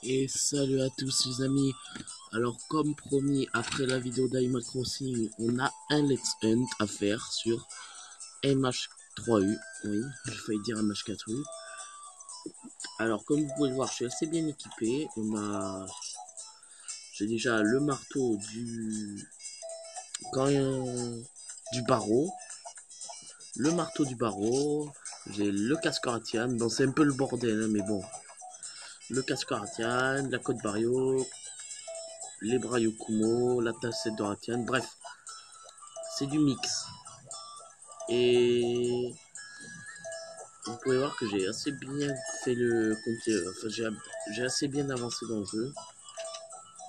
Et salut à tous les amis. Alors comme promis, après la vidéo d'Animal Crossing, on a un Let's Hunt à faire sur MH3U. Oui, j'ai failli dire MH4U. Alors comme vous pouvez le voir, je suis assez bien équipé. J'ai déjà le marteau du barreau. Le marteau du barreau. J'ai le casque Aratian. Bon, c'est un peu le bordel, hein, mais bon. Le casque Aratian, la côte Barrio, les bras Yokumo, la tasse Doratian, bref, c'est du mix. Et vous pouvez voir que j'ai assez bien fait j'ai assez bien avancé dans le jeu.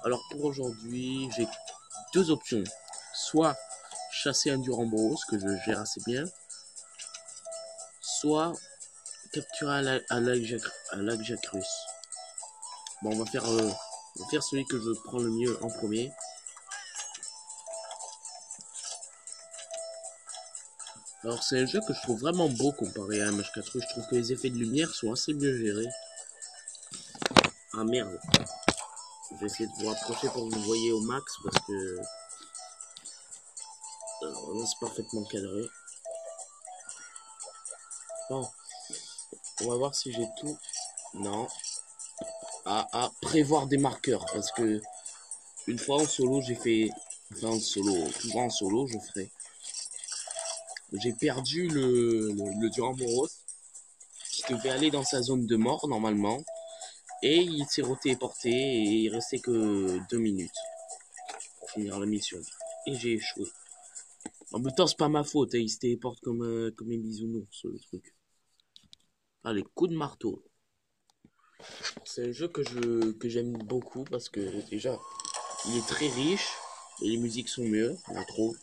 Alors pour aujourd'hui, j'ai deux options. Soit chasser un Duramboros, que je gère assez bien, soit capturer un lac Jacrus. Bon, on va faire celui que je prends le mieux en premier. Alors c'est un jeu que je trouve vraiment beau comparé à MH4. Je trouve que les effets de lumière sont assez mieux gérés. Ah merde. Je vais essayer de vous rapprocher pour que vous voyez au max parce que c'est parfaitement cadré. Bon, on va voir si j'ai tout. Non. À prévoir des marqueurs parce que une fois en solo j'ai fait. Enfin en solo, toujours en solo je ferai. J'ai perdu le Duramboros qui devait aller dans sa zone de mort normalement. Et il s'est retéléporté et il restait que 2 minutes pour finir la mission. Et j'ai échoué. En même temps, c'est pas ma faute, hein, il se téléporte comme un bisounours, le truc. Allez, coup de marteau. C'est un jeu que j'aime beaucoup parce que déjà, il est très riche et les musiques sont mieux, je trouve.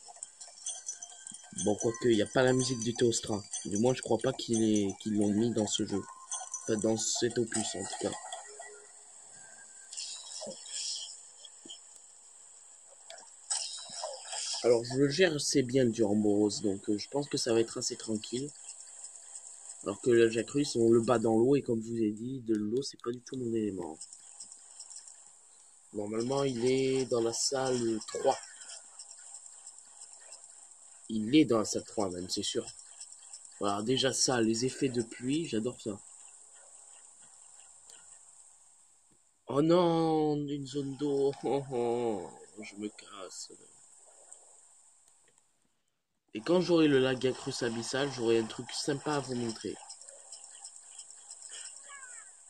Bon, quoique, il n'y a pas la musique du Théostra. Du moins, je crois pas qu'ils l'ont mis dans ce jeu. Enfin, dans cet opus, en tout cas. Alors, je le gère assez bien, le Duramboros, donc je pense que ça va être assez tranquille. Alors que le Jacrus, on le bat dans l'eau, et comme je vous ai dit, de l'eau, c'est pas du tout mon élément. Normalement, il est dans la salle 3. Il est dans la salle 3 même, c'est sûr. Voilà, déjà ça, les effets de pluie, j'adore ça. Oh non, une zone d'eau. Oh, oh, je me casse. Et quand j'aurai le lac Jacrus abyssal, j'aurai un truc sympa à vous montrer.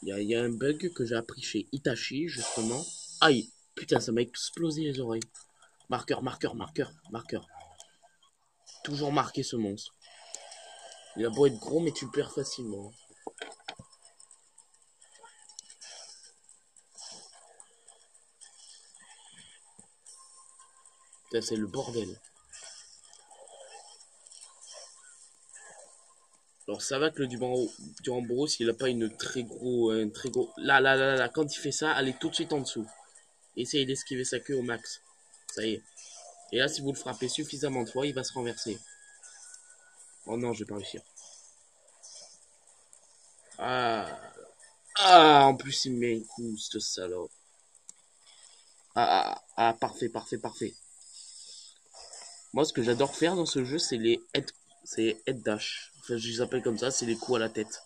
Il y a un bug que j'ai appris chez Itachi, justement. Aïe, putain, ça m'a explosé les oreilles. Marqueur, marqueur, marqueur, marqueur. Toujours marqué ce monstre. Il a beau être gros, mais tu le perds facilement. Putain, c'est le bordel. Alors ça va que le Duramboros, il a pas un très gros... Là, quand il fait ça, allez tout de suite en dessous. Essayez d'esquiver sa queue au max. Ça y est. Et là, si vous le frappez suffisamment de fois, il va se renverser. Oh non, je vais pas réussir. Ah, en plus, il me met un coup, ce salaud. Parfait, parfait, parfait. Moi, ce que j'adore faire dans ce jeu, c'est les head dash. Enfin, je les appelle comme ça, c'est les coups à la tête.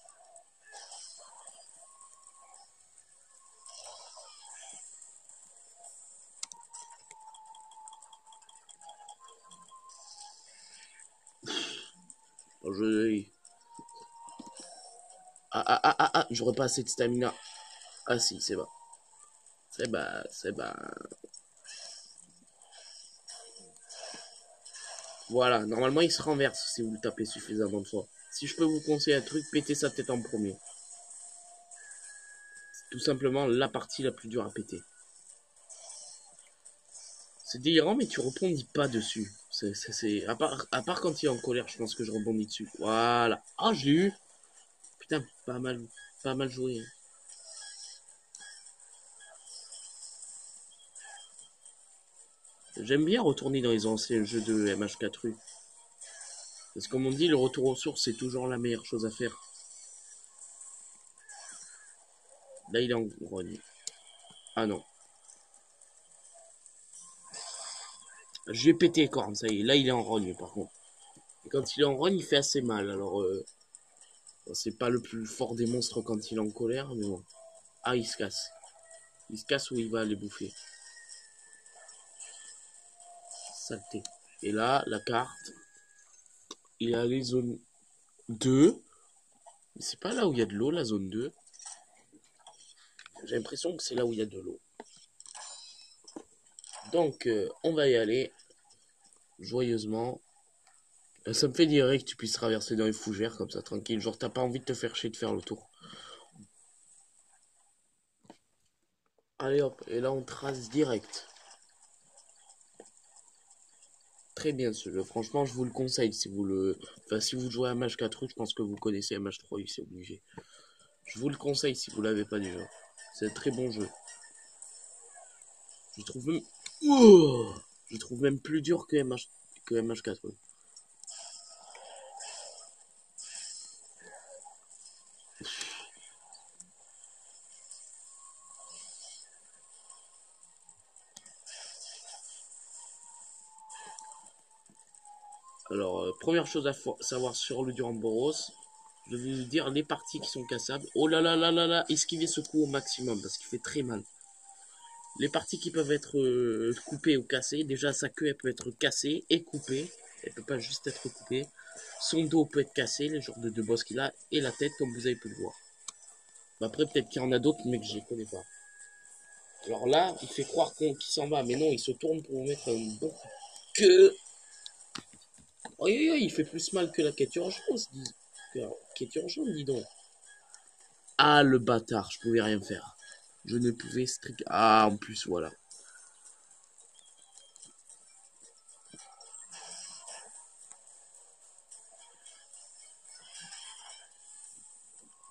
Je... J'aurais pas assez de stamina. Ah si, c'est bon. C'est bon. Voilà, normalement il se renverse si vous le tapez suffisamment de fois. Si je peux vous conseiller un truc, pétez sa tête en premier. C'est tout simplement la partie la plus dure à péter. C'est délirant, mais tu rebondis pas dessus. À part quand il est en colère, je pense que je rebondis dessus. Voilà. Ah, je l'ai eu. Putain, pas mal joué. J'aime bien retourner dans les anciens jeux de MH4U. Parce que comme on dit, le retour aux sources, c'est toujours la meilleure chose à faire. Là, il est en grogne. Ah non. J'ai pété les cornes, ça y est. Là, il est en rogne, par contre. Et quand il est en rogne, il fait assez mal. Alors, c'est pas le plus fort des monstres quand il est en colère, mais bon. Ah, il se casse. Il se casse ou il va aller bouffer. Saleté. Et là, la carte. Il y a les zones 2. C'est pas là où il y a de l'eau, la zone 2. J'ai l'impression que c'est là où il y a de l'eau. Donc, on va y aller. Joyeusement. Ça me fait dire que tu puisses traverser dans les fougères comme ça, tranquille. Genre, t'as pas envie de te faire chier de faire le tour. Allez hop, et là on trace direct. Très bien ce jeu, franchement je vous le conseille si vous le... Enfin si vous jouez à MH4, je pense que vous connaissez MH3, c'est obligé. Je vous le conseille si vous l'avez pas déjà. C'est un très bon jeu. Je trouve même... Ouh, je trouve même plus dur que, que MH4. Ouais. Alors, première chose à savoir sur le Duramboros, je vais vous dire les parties qui sont cassables. Oh là là là là là, esquivez ce coup au maximum parce qu'il fait très mal. Les parties qui peuvent être coupées ou cassées, déjà sa queue elle peut être cassée et coupée. Elle peut pas juste être coupée. Son dos peut être cassé, les genres de deux boss qu'il a, et la tête comme vous avez pu le voir. Après peut-être qu'il y en a d'autres mais que je les connais pas. Alors là, il fait croire qu'il s'en va, mais non, il se tourne pour vous mettre un bon que... Oh, il fait plus mal que la quête urgence, quête urgente, dis donc. Ah le bâtard, je pouvais rien faire. Je ne pouvais strict... Ah en plus voilà.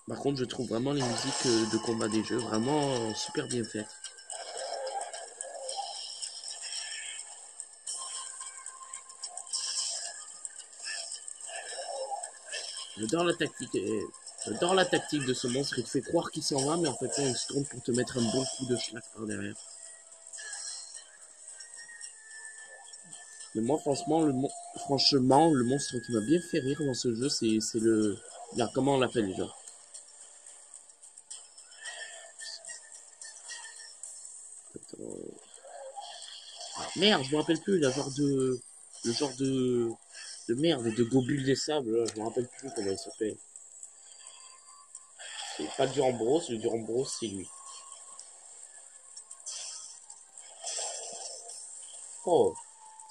Par contre, je trouve vraiment les musiques de combat des jeux vraiment super bien faites. J'adore la tactique. J'adore la tactique de ce monstre. Il te fait croire qu'il s'en va, mais en fait, non, il se tourne pour te mettre un bon coup de schlag par derrière. Mais moi, franchement, le monstre qui m'a bien fait rire dans ce jeu, c'est le... Là, comment on l'appelle déjà? Ah, merde, je me rappelle plus. Le genre de merde, de gobule des sables. Là, je me rappelle plus comment il s'appelle. C'est pas Durambros, le Durambros, c'est lui. Oh,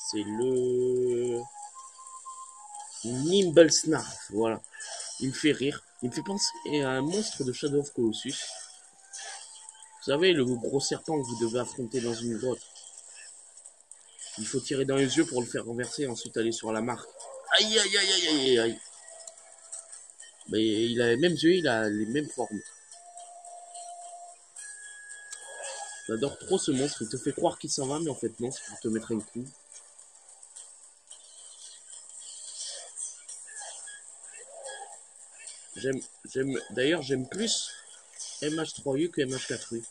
c'est le... Nimble Snarf, voilà. Il me fait rire. Il me fait penser à un monstre de Shadow of Colossus. Vous savez, le gros serpent que vous devez affronter dans une grotte. Il faut tirer dans les yeux pour le faire renverser et ensuite aller sur la marque. Aïe, aïe, aïe, aïe, aïe, aïe. Mais il a les mêmes yeux, il a les mêmes formes. J'adore trop ce monstre. Il te fait croire qu'il s'en va, mais en fait non, c'est pour te mettre un coup. D'ailleurs, j'aime plus MH3U que MH4U.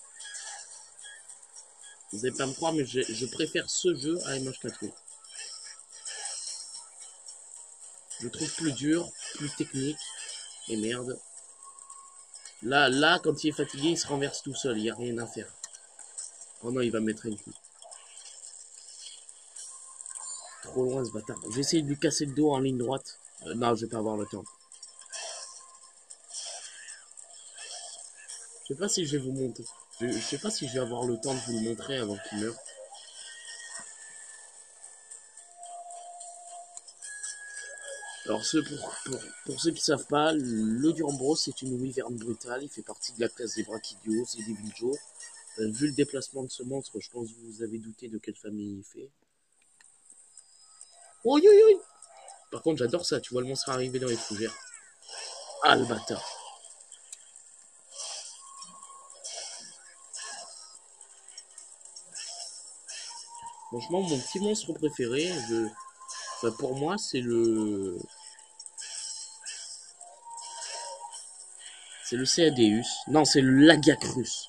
Vous n'allez pas me croire, mais je préfère ce jeu à MH4U. Je trouve plus dur, plus technique. Et merde. Là, quand il est fatigué, il se renverse tout seul. Il n'y a rien à faire. Oh non, il va mettre un coup. Trop loin ce bâtard. J'ai essayé de lui casser le dos en ligne droite. Non, je vais pas avoir le temps. Je sais pas si je vais vous montrer. Je sais pas si je vais avoir le temps de vous le montrer avant qu'il meure. Alors pour ceux qui savent pas, le Durambros c'est une wyvern brutale. Il fait partie de la classe des Brachydios et des Viljo. Vu le déplacement de ce monstre, je pense que vous avez douté de quelle famille il fait. Oh, yo, yo. Par contre, j'adore ça. Tu vois le monstre arriver dans les fougères. Ah, le bâtard. Franchement, mon petit monstre préféré, enfin, pour moi, c'est le... C'est le Cadeus. Non, c'est le Lagiacrus.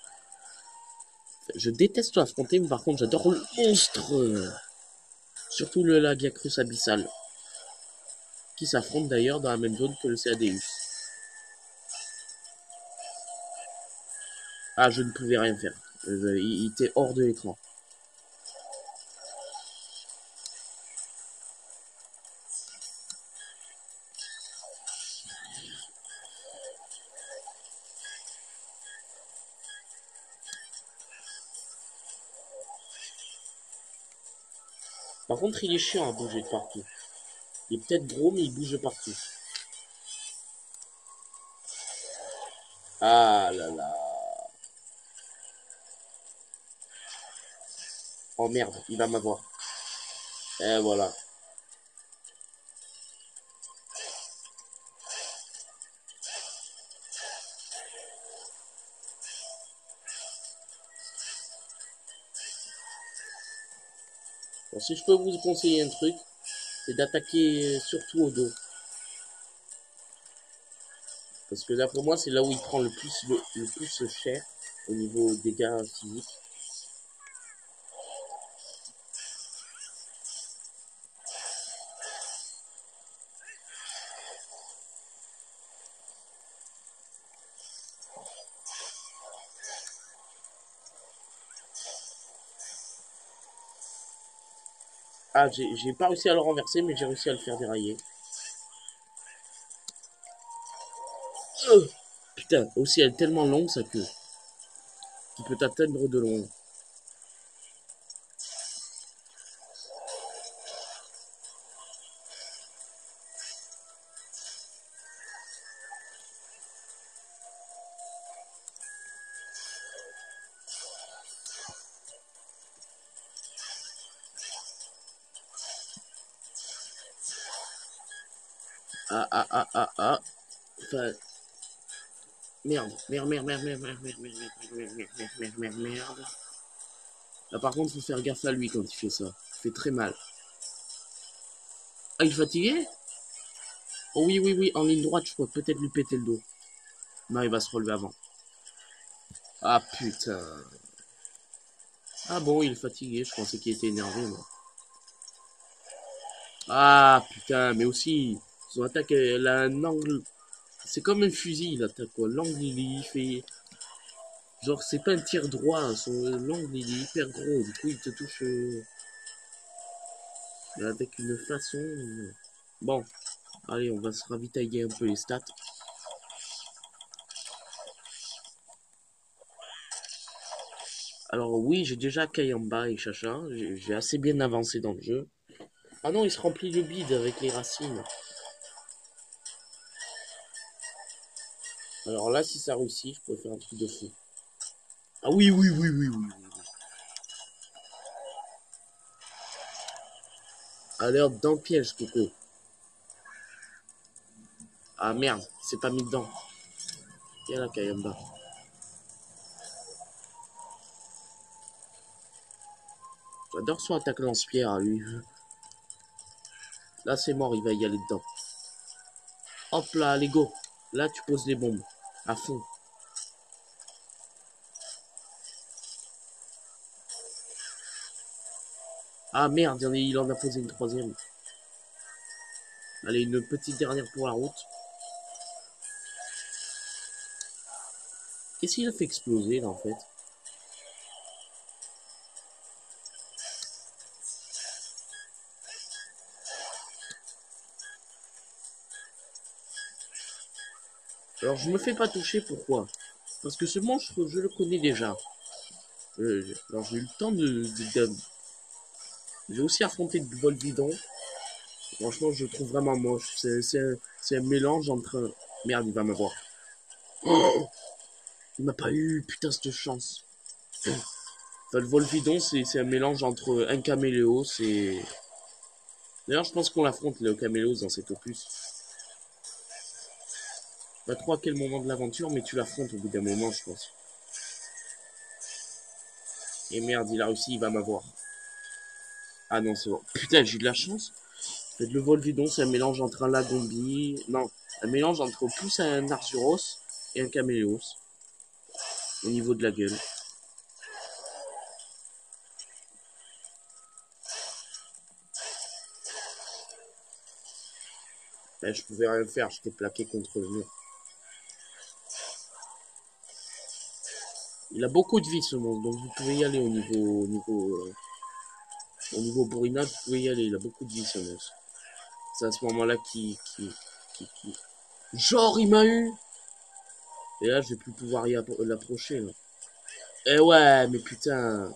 Je déteste l'affronter, mais par contre, j'adore le monstre. Surtout le Lagiacrus abyssal. Qui s'affronte d'ailleurs dans la même zone que le Cadeus. Ah, je ne pouvais rien faire. Il était hors de l'écran. Par contre, il est chiant à bouger de partout. Il est peut-être gros, mais il bouge de partout. Ah là là. Oh merde, il va m'avoir. Et voilà. Bon, si je peux vous conseiller un truc, c'est d'attaquer surtout au dos. Parce que d'après moi, c'est là où il prend le plus cher au niveau dégâts physiques. Ah, j'ai pas réussi à le renverser, mais j'ai réussi à le faire dérailler. Putain, aussi elle est tellement longue sa queue. Tu peux t'atteindre de loin. Ah, ah, ah, ah, ah. Enfin, merde, merde, merde, merde, merde, merde, merde, merde, merde, merde, merde, merde, merde, merde. Là, par contre, faut faire gaffe à lui quand il fait ça. Il fait très mal. Ah, il est fatigué? Oh oui, oui, oui, en ligne droite, je peux peut-être lui péter le dos. Non, il va se relever avant. Ah, putain. Ah bon, il est fatigué, je pensais qu'il était énervé, moi. Ah, putain, mais aussi, son attaque, elle a un angle. C'est comme un fusil, l'attaque, quoi. L'angle, il fait. Genre, c'est pas un tir droit, l'angle, il est hyper gros. Du coup, il te touche avec une façon. Bon, allez, on va se ravitailler un peu les stats. Alors, oui, j'ai déjà Kayamba et Chacha. J'ai assez bien avancé dans le jeu. Ah non, il se remplit le bide avec les racines. Alors là, si ça réussit, je pourrais faire un truc de fou. Ah oui, oui, oui, oui, oui. Alors, dans le piège, Coco. Ah merde, c'est pas mis dedans. Viens là, Kayamba. J'adore son attaque lance-pierre à lui. Là, c'est mort, il va y aller dedans. Hop là, allez, go. Là, tu poses les bombes. À fond. Ah merde, il en a posé une troisième. Allez, une petite dernière pour la route. Qu'est-ce qu'il a fait exploser, là, en fait? Alors, je me fais pas toucher, pourquoi? Parce que ce monstre, je le connais déjà. Alors, j'ai eu le temps J'ai aussi affronté de Volvidon. Franchement, je le trouve vraiment moche. C'est un mélange entre... Merde, il va m'avoir. Oh, il m'a pas eu, putain, cette chance. Enfin, le Volvidon, c'est un mélange entre un caméléos et... D'ailleurs, je pense qu'on l'affronte, le caméléos, dans cet opus. Pas trop à quel moment de l'aventure, mais tu l'affrontes au bout d'un moment, je pense. Et merde, il a réussi, il va m'avoir. Ah non, c'est bon. Putain, j'ai eu de la chance. En fait, le Volvidon, c'est un mélange entre un Lagombi... Non, un mélange entre plus un Arzuros et un caméléos. Au niveau de la gueule. Ben, je pouvais rien faire, j'étais plaqué contre le mur. Il a beaucoup de vie ce monde, donc vous pouvez y aller au niveau bourrinade, vous pouvez y aller, il a beaucoup de vie ce monstre. C'est à ce moment-là qui... Genre, il m'a eu! Et là, je vais plus pouvoir l'approcher, là. Eh ouais, mais putain,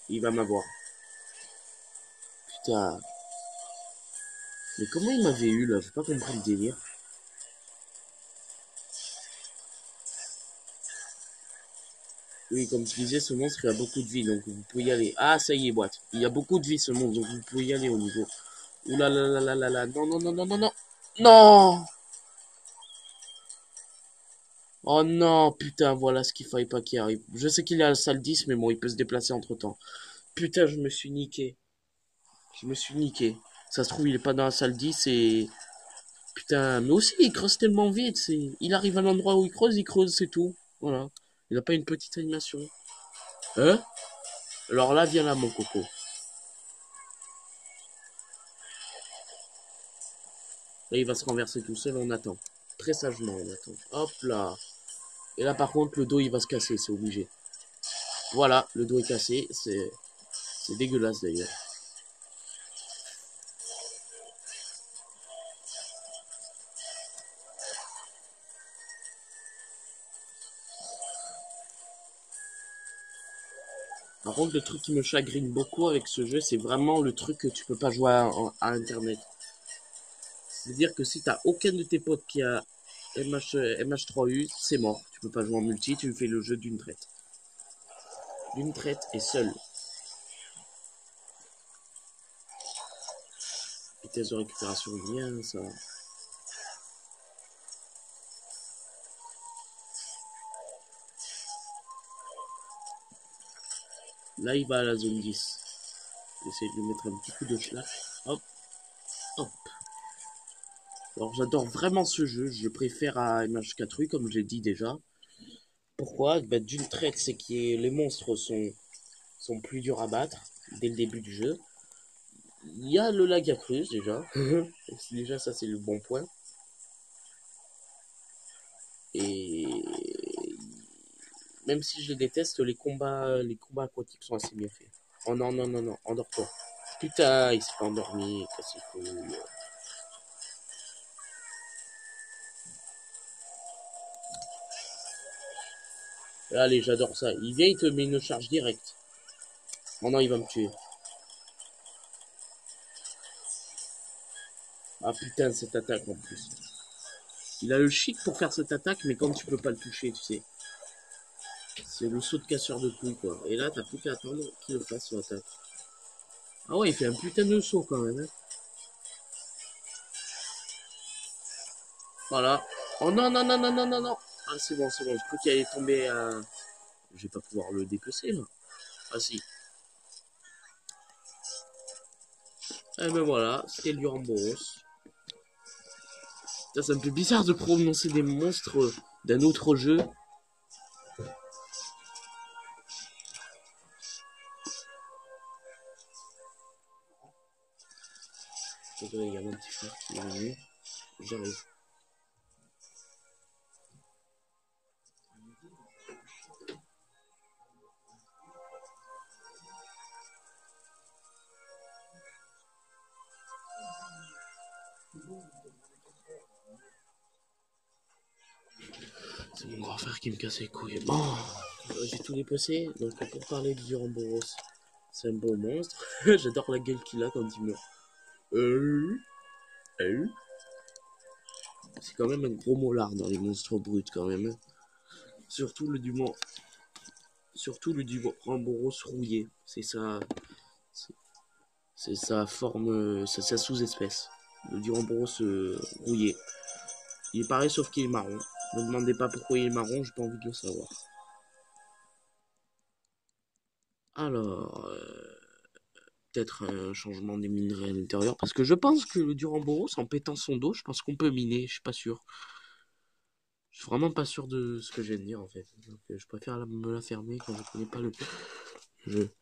il va m'avoir. Putain. Mais comment il m'avait eu, là? J'ai pas compris le délire. Oui, comme je disais, ce monstre, il a beaucoup de vie, donc vous pouvez y aller. Ah, ça y est, boîte. Il y a beaucoup de vie, ce monstre, donc vous pouvez y aller au niveau. Ouh là là là là là là. Non, non, non, non, non, non. Non! Oh non, putain, voilà ce qu'il fallait pas qu'il arrive. Je sais qu'il est à la salle 10, mais bon, il peut se déplacer entre temps. Putain, je me suis niqué. Je me suis niqué. Ça se trouve, il est pas dans la salle 10 et... Putain, mais aussi, il creuse tellement vite. Il arrive à l'endroit où il creuse, c'est tout. Voilà. Il a pas une petite animation. Hein? Alors là, viens là, mon coco. Là, il va se renverser tout seul, on attend. Très sagement, on attend. Hop là. Et là, par contre, le dos, il va se casser, c'est obligé. Voilà, le dos est cassé. C'est dégueulasse, d'ailleurs. Par contre, le truc qui me chagrine beaucoup avec ce jeu, c'est vraiment le truc que tu peux pas jouer à Internet. C'est-à-dire que si t'as aucun de tes potes qui a MH3U, c'est mort. Tu peux pas jouer en multi, tu fais le jeu d'une traite. D'une traite et seul. Vitesse de récupération bien, ça. Là, il va à la zone 10. J'essaie de lui mettre un petit coup de schlag. Hop, hop. Alors, j'adore vraiment ce jeu. Je préfère à MH4U, comme j'ai dit déjà. Pourquoi? Bah, d'une traite, c'est que les monstres sont plus durs à battre dès le début du jeu. Il y a le lag à creuse déjà. Déjà, ça, c'est le bon point. Et même si je les déteste, les combats aquatiques sont assez bien faits. Oh non, non, non, non, endors-toi. Putain, il s'est pas endormi, casse les couilles. Allez, j'adore ça. Il vient, il te met une charge directe. Oh non, il va me tuer. Ah putain, cette attaque en plus. Il a le chic pour faire cette attaque, mais quand tu peux pas le toucher, tu sais. C'est le saut de casseur de couilles, quoi. Et là, t'as plus qu'à attendre qu'il le fasse, son attaque. Ah ouais, il fait un putain de saut, quand même, hein. Voilà. Oh non, non, non, non, non, non, non. Ah, c'est bon, c'est bon. Je crois qu'il allait tomber à... Je vais pas pouvoir le dépecer, là. Ah si. Eh ben voilà, c'était le Duramboros. Ça me fait bizarre de prononcer des monstres d'un autre jeu. Désolé, il y a mon petit frère qui est venu. J'arrive. C'est mon grand frère qui me casse les couilles. Bon, j'ai tout dépassé. Donc pour parler du Duramboros, c'est un beau monstre. J'adore la gueule qu'il a quand il meurt. Euh, euh. C'est quand même un gros molar dans les monstres bruts quand même. Surtout le Dumont. Surtout le Duramboros rouillé. C'est sa forme, c'est sa sous-espèce. Le Duramboros rouillé. Il est pareil sauf qu'il est marron. Ne me demandez pas pourquoi il est marron, j'ai pas envie de le savoir. Alors, peut-être un changement des minerais à l'intérieur. Parce que je pense que le Duramboros, en pétant son dos, je pense qu'on peut miner, je suis pas sûr. Je suis vraiment pas sûr de ce que je viens de dire en fait. Donc, je préfère me la fermer quand je connais pas le jeu.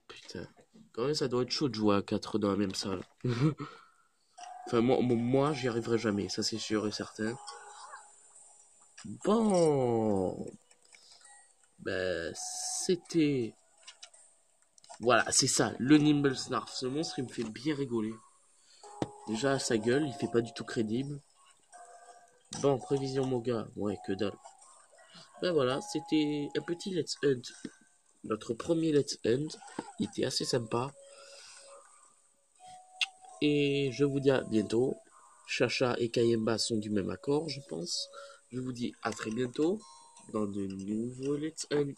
Putain. Quand même, ça doit être chaud de jouer à 4 dans la même salle. Enfin, moi j'y arriverai jamais, ça c'est sûr et certain. Bon, ben, c'était... Voilà, c'est ça, le Nimble Snarf. Ce monstre, il me fait bien rigoler. Déjà, sa gueule, il fait pas du tout crédible. Bon, prévision Moga, ouais, que dalle. Ben voilà, c'était un petit Let's Hunt. Notre premier Let's Hunt, il était assez sympa. Et je vous dis à bientôt. Chacha et Kayemba sont du même accord, je pense. Je vous dis à très bientôt dans de nouveaux Let's Hunt.